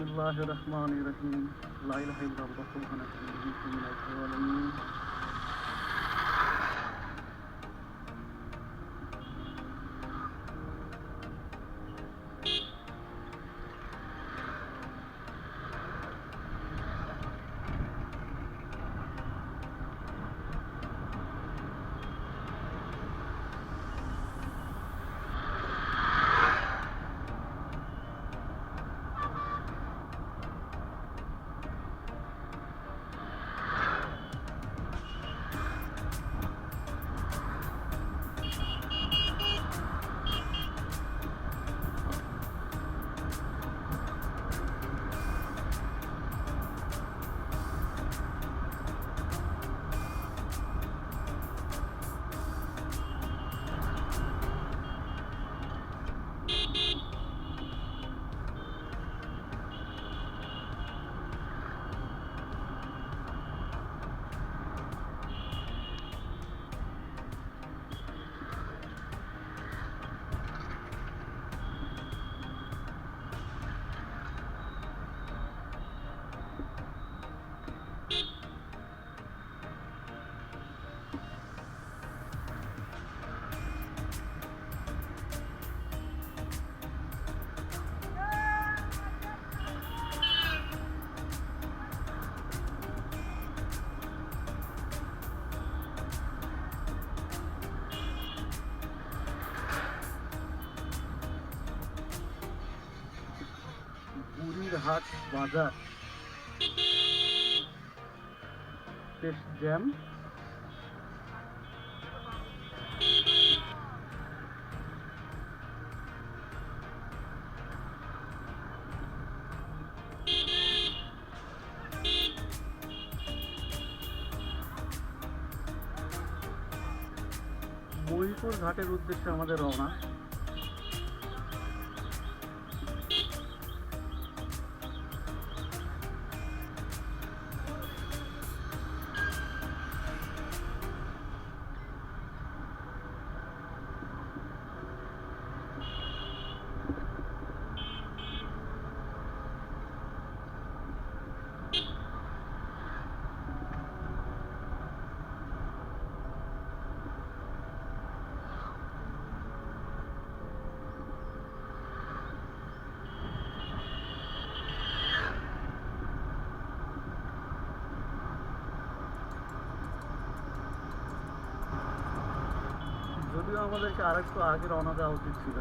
বিসমিল্লাহির রহমানির রহিম। লা ইলাহা ইল্লাল্লাহ সুবহানাহু মিনাশ শাইতানির রাজিম। বুড়িরহাট বাজার বেশ জ্যাম। মহিপুর ঘাটের উদ্দেশ্যে আমাদের রওনা। যদিও আমাদেরকে আরেকটু আগে রওনা দেওয়া উচিত ছিল।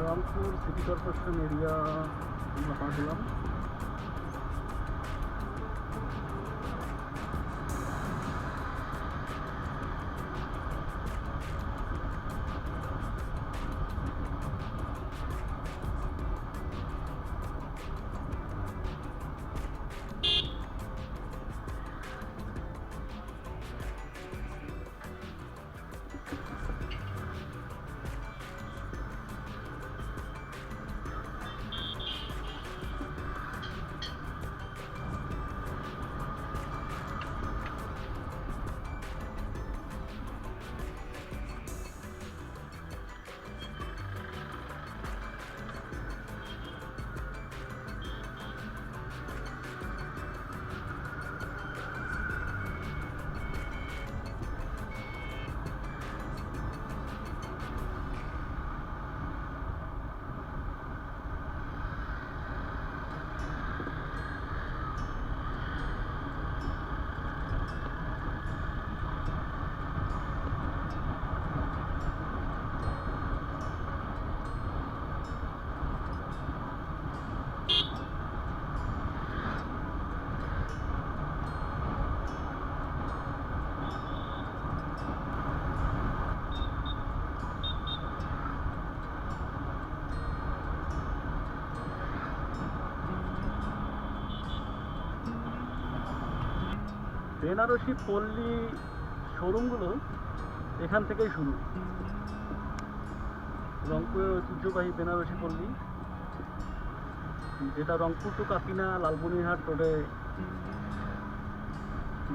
রামপুর সিটি কর্পোরেশন এরিয়া আমরা পা দিলাম। বেনারসি পল্লী শোরুমগুলো এখান থেকেই শুরু। রংপুরের ঐতিহ্যবাহী বেনারসি পল্লী, যেটা রংপুর টু কাকিনা লালমনিরহাট রোডে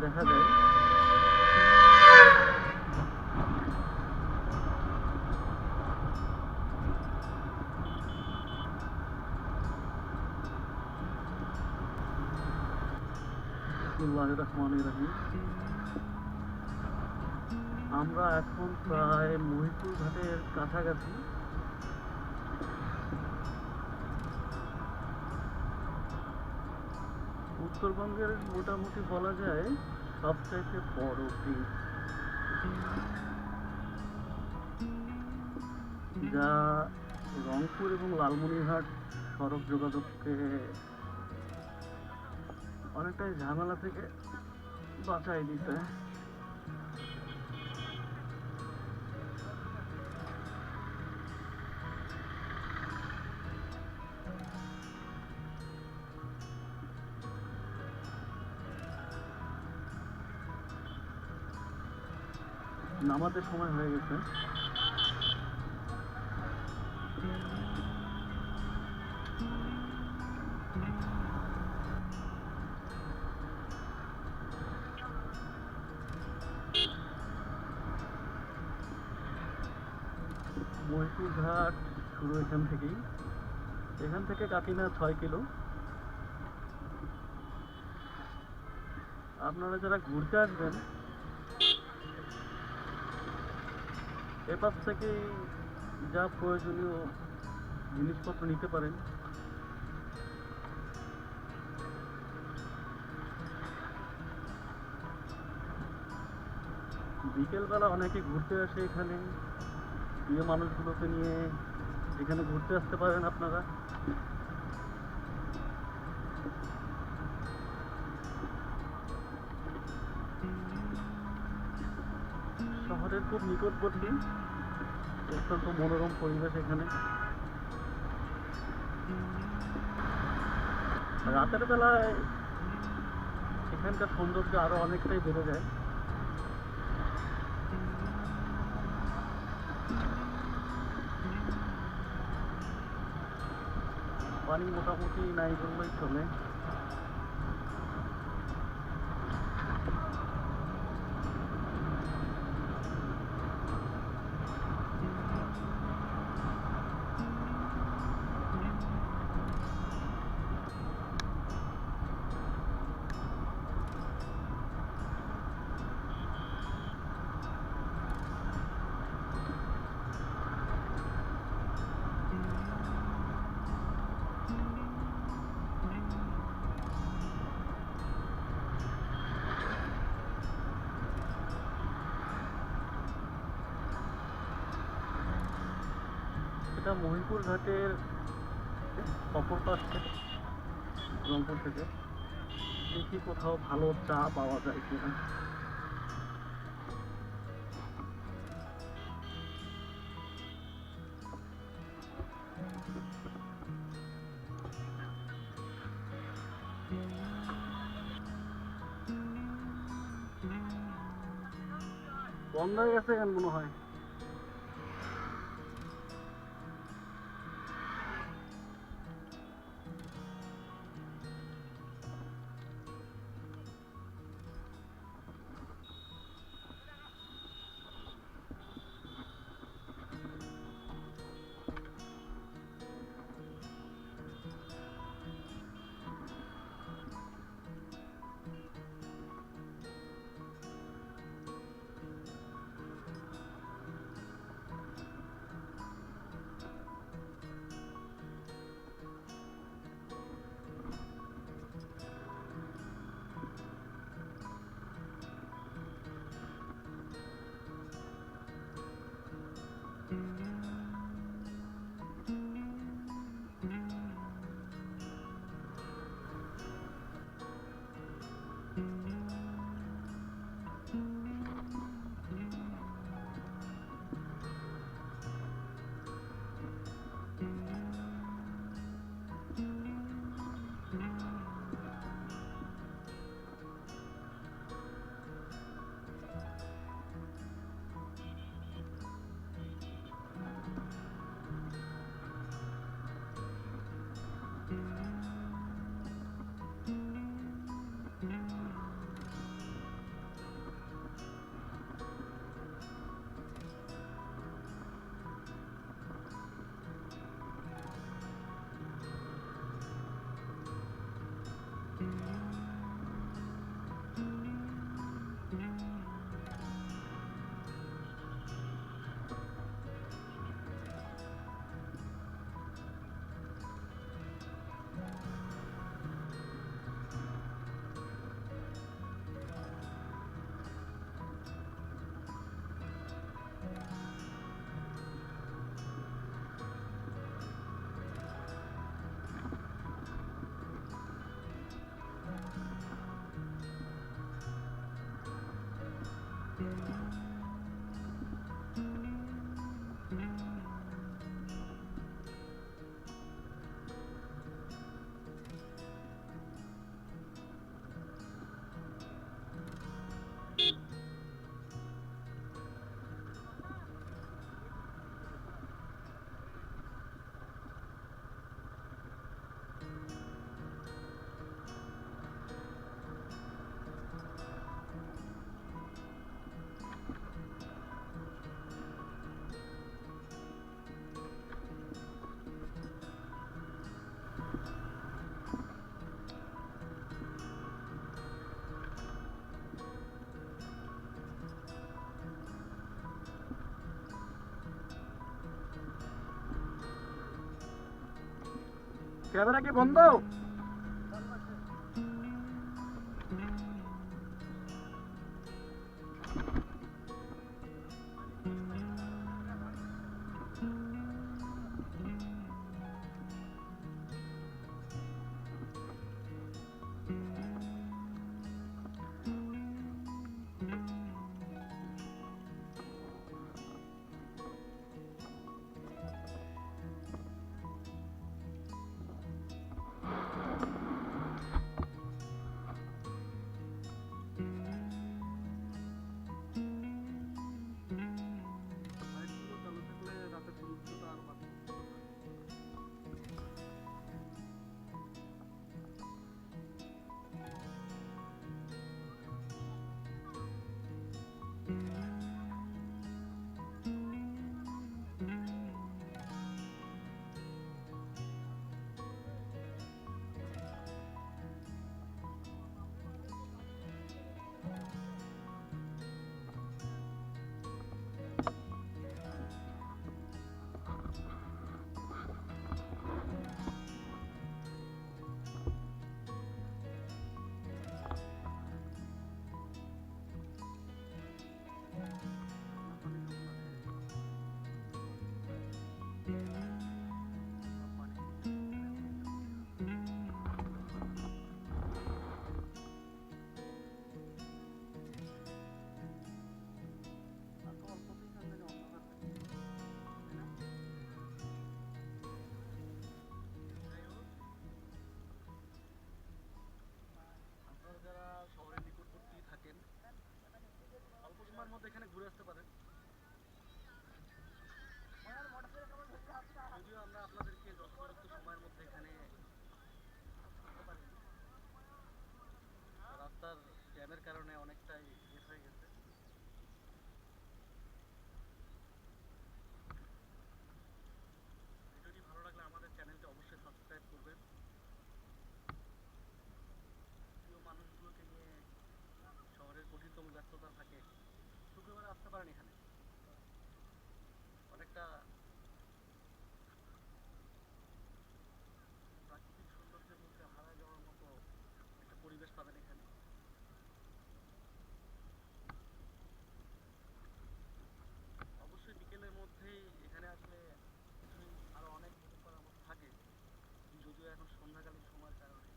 দেখা যায়। বিসমিল্লাহির রহমানির রহিম। আমরা এখন প্রায় মহিপুর ঘাটের কাছাকাছি। উত্তরবঙ্গের মোটামুটি বলা যায় সবচাইতে বড় ব্রিজ, যা রংপুর এবং লালমনিরহাট সড়ক যোগাযোগকে অনেকটাই ঝামেলা থেকে বাঁচাই দিতে। নামাজের সময় হয়ে গেছে। মহিপুর ঘাট শুরু এখান থেকেই। এখান থেকে কাকিনা 6 কিলো। আপনারা যারা ঘুরতে আসবেন এপাশ থেকে যা প্রয়োজনীয় জিনিসপত্র নিতে পারেন। বিকেলবেলা অনেকে ঘুরতে আসে এখানে, প্রিয় মানুষগুলোকে নিয়ে এখানে ঘুরতে আসতে পারেন আপনারা। শহরের খুব নিকটবর্তী, অত্যন্ত মনোরম পরিবেশ এখানে। রাতের বেলায় এখানকার সৌন্দর্য আরো অনেকটাই বেড়ে যায়। পানি মোটামুটি নাই বললেই চলে। এটা মহিপুর ঘাটের অপর পাশ থেকে, রংপুর থেকে। দেখি কোথাও ভালো চা পাওয়া যায় কিনা। বন্ধ হয়ে গেছে কেন মনে হয়। ক্যামেরা কি বন্ধ? লাইটগুলো চালু থাকলে রাতের সৌন্দর্যটা আরো বাড়বে। আপনারা যারা শহরের নিকটবর্তী থাকেন অল্প সময়ের মধ্যে এখানে ঘুরে আসতে পারেন। যদিও আমরা আপনাদেরকে যথোপযুক্ত সময়ের মধ্যে এখানে আসতে পারিনি, রাস্তার জ্যামের কারণে অনেকটাই লেট হয়ে গেছে। ভিডিওটি ভালো লাগলে আমাদের চ্যানেলটি অবশ্যই সাবস্ক্রাইব করবেন। প্রিয় মানুষগুলোকে নিয়ে শহরের কঠিনতম ব্যস্ততা থাকে, শুক্রবারে আসতে পারেন এখানে। অনেকটা প্রাকৃতিক সৌন্দর্যের মধ্যে হারায় যাওয়ার মতো একটা পরিবেশ পাবেন এখানে। অবশ্যই বিকেলের মধ্যেই এখানে আসলে কিছুদিন আরো অনেক উপভোগ করার মতো থাকে, যদিও এখন সন্ধ্যাকালীন সময়ের কারণে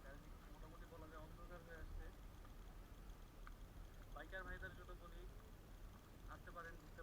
চারিদিক মোটামুটি বলা যায় অন্ধকার হয়ে আসছে। বাইকার ভাইদের জন্য বলি আসতে পারেন, ঘুরতে